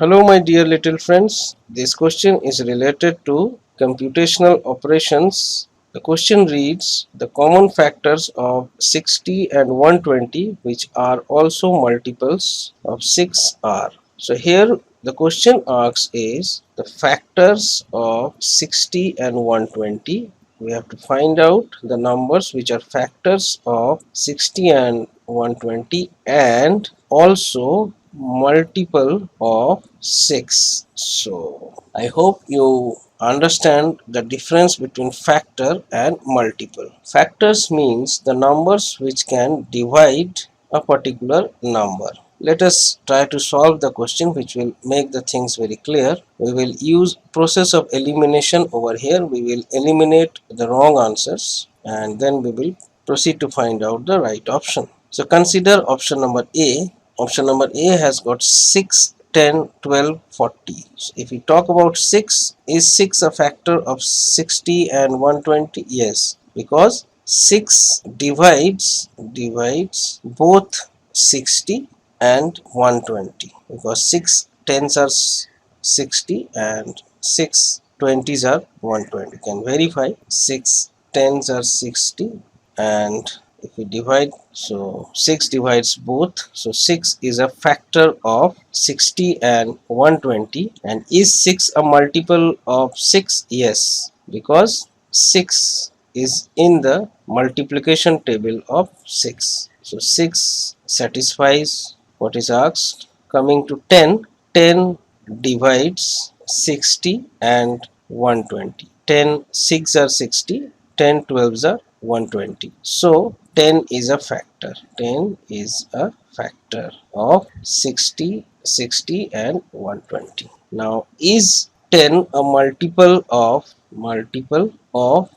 Hello my dear little friends, this question is related to computational operations. The question reads, the common factors of 60 and 120 which are also multiples of 6 are. So here the question asks is the factors of 60 and 120. We have to find out the numbers which are factors of 60 and 120 and also multiple of 6. So I hope you understand the difference between factor and multiple. Factors means the numbers which can divide a particular number. Let us try to solve the question, which will make the things very clear. We will use process of elimination over here. We will eliminate the wrong answers and then we will proceed to find out the right option. So consider option number A. Option number A has got 6, 10, 12, 40. So if we talk about 6, is 6 a factor of 60 and 120? Yes, because 6 divides both 60 and 120, because 6 tens are 60 and 6 20s are 120. You can verify 6 tens are 60 and if we divide, so 6 divides both, so 6 is a factor of 60 and 120. And is 6 a multiple of 6? Yes, because 6 is in the multiplication table of 6, so 6 satisfies what is asked. Coming to 10, 10 divides 60 and 120. 10 6 are 60, 10 12s are 120. So 10 is a factor. 10 is a factor of 60, 60 and 120. Now is 10 a multiple of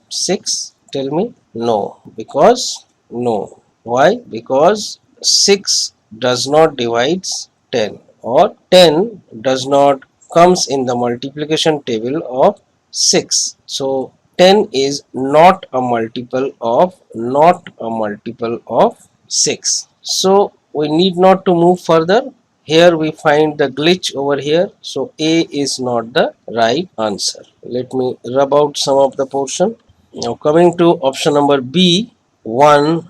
6? Tell me. No, because no. Why? Because 6 does not divides 10, or 10 does not comes in the multiplication table of 6. So 10 is not a multiple of 6. So we need not to move further. Here we find the glitch over here, so A is not the right answer. Let me rub out some of the portion. Now coming to option number B, 1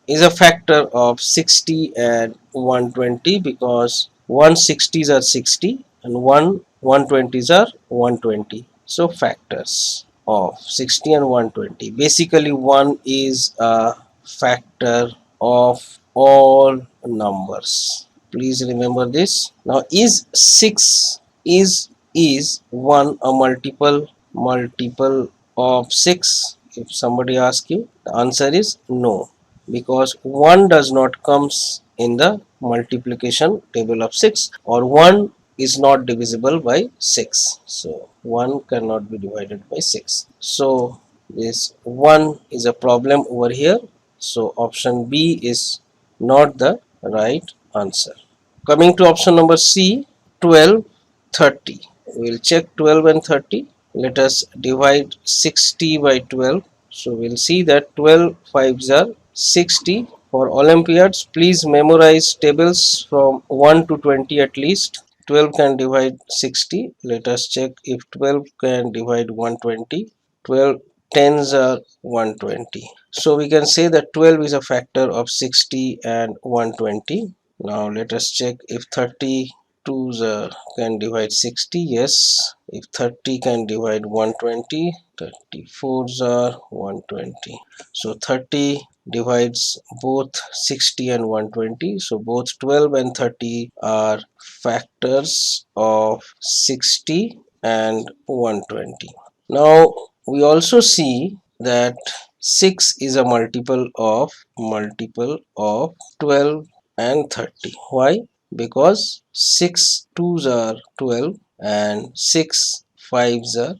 is a factor of 60 and 120, because 160s are 60 and 120s are 120. So factors of 60 and 120. Basically 1 is a factor of all numbers. Please remember this. Now is 6 is 1 a multiple of 6? If somebody asks you, the answer is no, because 1 does not comes in the multiplication table of 6, or 1 is not divisible by 6, so 1 cannot be divided by 6. So this 1 is a problem over here, so option B is not the right answer. Coming to option number C, 12, 30. We will check 12 and 30. Let us divide 60 by 12. So we'll see that 12 fives are 60. For Olympiads, please memorize tables from 1 to 20 at least. 12 can divide 60. Let us check if 12 can divide 120. 12 tens are 120. So we can say that 12 is a factor of 60 and 120. Now let us check if 32s can divide 60. Yes. If 30 can divide 120, 34s are 120. So 30 divides both 60 and 120. So both 12 and 30 are factors of 60 and 120. Now we also see that 6 is a multiple of 12 and 30. Why? Because 6 twos are 12 and 6 fives are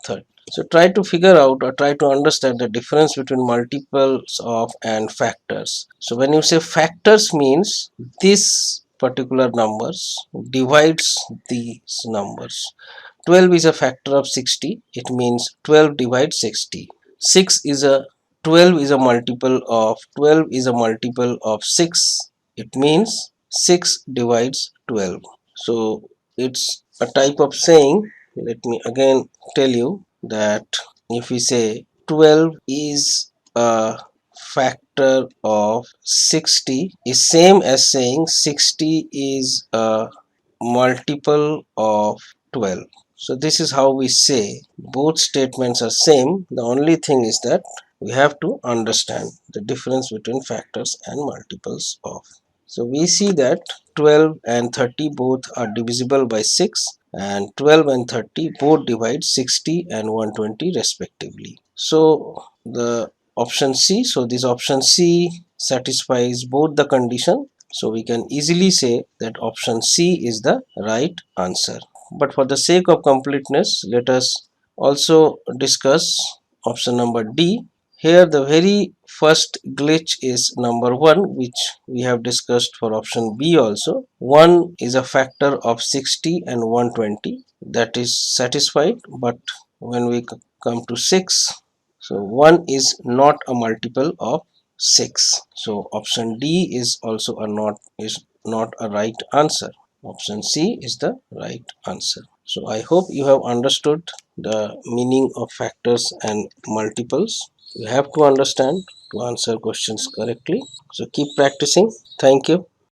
30. So try to figure out or try to understand the difference between multiples of and factors. So when you say factors means this particular numbers divides these numbers. 12 is a factor of 60. It means 12 divides 60. 6 is a 12 is a multiple of 6. It means 6 divides 12. So it's a type of saying. Let me again tell you that if we say 12 is a factor of 60 is same as saying 60 is a multiple of 12. So this is how we say both statements are same. The only thing is that we have to understand the difference between factors and multiples of. So we see that 12 and 30 both are divisible by 6, and 12 and 30 both divide 60 and 120 respectively. So the option C, so this option C satisfies both the condition. So we can easily say that option C is the right answer. But for the sake of completeness, let us also discuss option number D. Here the very first glitch is number 1, which we have discussed for option B also. 1 is a factor of 60 and 120, that is satisfied, but when we come to 6, so 1 is not a multiple of 6. So option D is also not a right answer. Option C is the right answer. So I hope you have understood the meaning of factors and multiples. You have to understand to answer questions correctly. So keep practicing. Thank you.